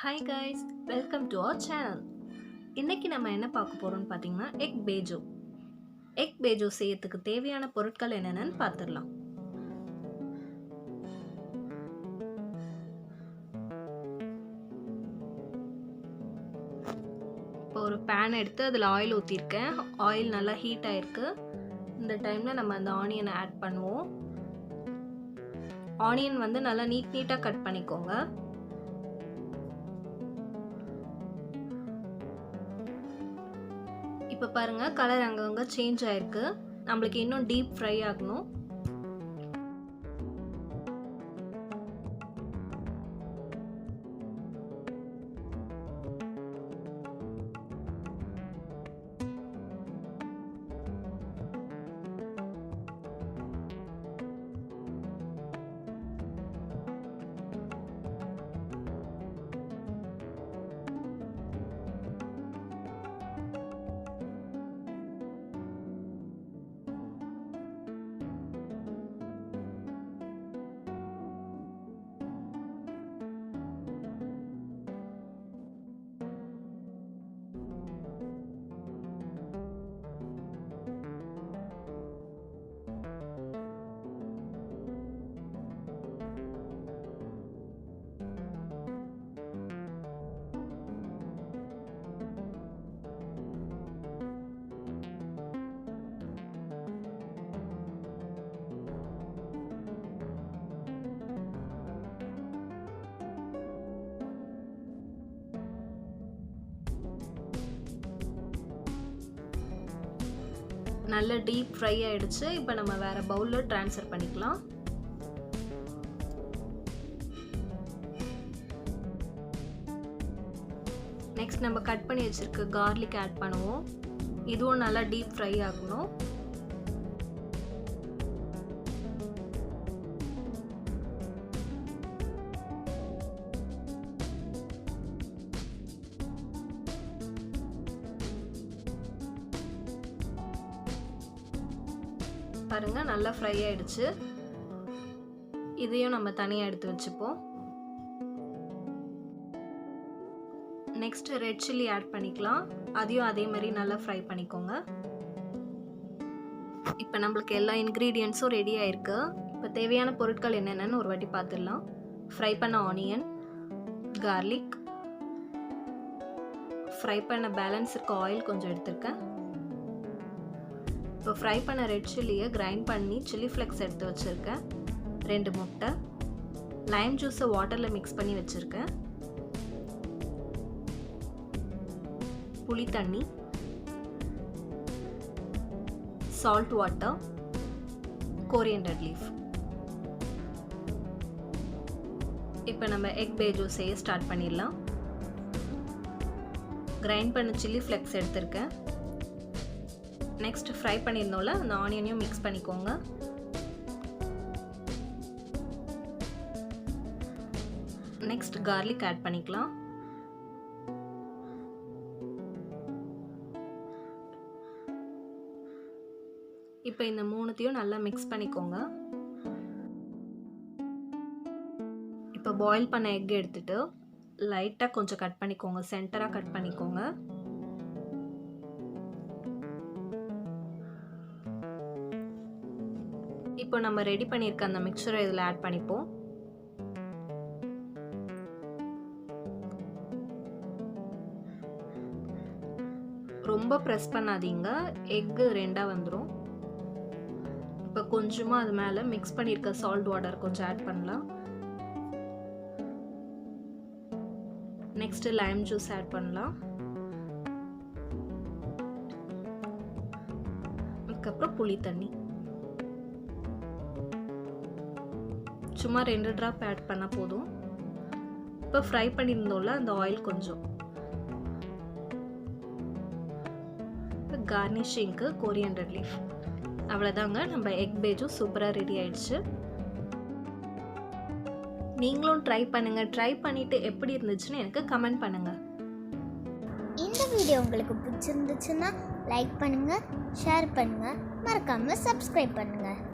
Hi guys, welcome to our channel. இன்னைக்கு நம்ம என்ன பார்க்க போறோம்னு பாத்தீங்கன்னா எக் பேஜோ. எக் பேஜோ செய்யறதுக்கு தேவையான பொருட்கள் என்னென்னன்னு பார்த்துடலாம். இப்போ ஒரு pan எடுத்து அதில் ஆயில் ஊற்றிருக்கேன். ஆயில் நல்லா ஹீட் ஆயிருக்கு. இந்த டைமில் நம்ம அந்த ஆனியனை ஆட் பண்ணுவோம். ஆனியன் வந்து நல்லா நீட்டாக கட் பண்ணிக்கோங்க. இப்போ பாருங்க கலர் அங்கங்க சேஞ்ச் ஆயிருக்கு. நம்மளுக்கு இன்னும் டீப் ஃப்ரை ஆகணும். நல்ல டீப் ஃப்ரை ஆயிடுச்சு. இப்போ நம்ம வேற பவுல்ல ட்ரான்ஸ்ஃபர் பண்ணிக்கலாம். நெக்ஸ்ட் நம்ம கட் பண்ணி வச்சிருக்க garlic ஆட் பண்ணுவோம். இதுவும் நல்லா டீப் ஃப்ரை ஆகணும். பாருங்க நல்லா ஃப்ரை ஆயிடுச்சு. இதையும் நம்ம தனியாக எடுத்து வச்சுப்போம். நெக்ஸ்ட் ரெட் சில்லி ஆட் பண்ணிக்கலாம். அதையும் அதே மாதிரி நல்லா ஃப்ரை பண்ணிக்கோங்க. இப்போ நம்மளுக்கு எல்லா இன்க்ரீடியன்ட்ஸும் ரெடி ஆயிருக்கு. இப்போ தேவையான பொருட்கள் என்னென்னு ஒரு வாட்டி பார்த்துடலாம். ஃப்ரை பண்ண ஆனியன், கார்லிக், ஃப்ரை பண்ண பேலன்ஸ் இருக்க ஆயில் கொஞ்சம் எடுத்துருக்கேன். இப்போ ஃப்ரை பண்ண ரெட் சில்லியை கிரைண்ட் பண்ணி சில்லி ஃப்ளெக்ஸ் எடுத்து வச்சுருக்கேன். 2 முட்டை, லைம் ஜூஸை வாட்டரில் மிக்ஸ் பண்ணி வச்சுருக்கேன். புளி தண்ணி, சால்ட் வாட்டர், கோரியண்டர் லீஃப். இப்போ நம்ம எக் பேஜோ செய்ய ஸ்டார்ட் பண்ணிடலாம். கிரைண்ட் பண்ண சில்லி ஃப்ளெக்ஸ் எடுத்திருக்கேன். நெக்ஸ்ட் ஃப்ரை பண்ணியிருந்தோம்ல அந்த ஆனியனையும் மிக்ஸ் பண்ணிக்கோங்க. நெக்ஸ்ட் கார்லிக் ஆட் பண்ணிக்கலாம். இப்போ இந்த மூணுத்தையும் நல்லா மிக்ஸ் பண்ணிக்கோங்க. இப்போ பாயில் பண்ண எக் எடுத்துட்டு லைட்டாக கொஞ்சம் கட் பண்ணிக்கோங்க. சென்டராக கட் பண்ணிக்கோங்க. இப்போ நம்ம ரெடி பண்ணியிருக்க அந்த மிக்சரை இதில் ஆட் பண்ணிப்போம். ரொம்ப ப்ரெஸ் பண்ணாதீங்க, எக்கு ரெண்டாக வந்துடும். இப்போ கொஞ்சமாக அது மேலே மிக்ஸ் பண்ணியிருக்க சால்ட் வாட்டர் கொஞ்சம் ஆட் பண்ணலாம். நெக்ஸ்ட் லைம் ஜூஸ் ஆட் பண்ணலாம். அதுக்கப்புறம் புளி தண்ணி சும்மா 2 ட்ராப் ஆட் பண்ணால் போதும். இப்போ ஃப்ரை பண்ணியிருந்தோம்ல அந்த ஆயில் கொஞ்சம். இப்போ கார்னிஷிங்க்கு கோரியண்டர் லீஃப். அவ்வளோதாங்க, நம்ம எக் பேஜோ சூப்பராக ரெடி ஆயிடுச்சு. நீங்களும் ட்ரை பண்ணுங்கள். ட்ரை பண்ணிவிட்டு எப்படி இருந்துச்சுன்னு எனக்கு கமெண்ட் பண்ணுங்கள். இந்த வீடியோ உங்களுக்கு பிடிச்சிருந்துச்சுன்னா லைக் பண்ணுங்கள், ஷேர் பண்ணுங்கள், மறக்காமல் சப்ஸ்கிரைப் பண்ணுங்கள்.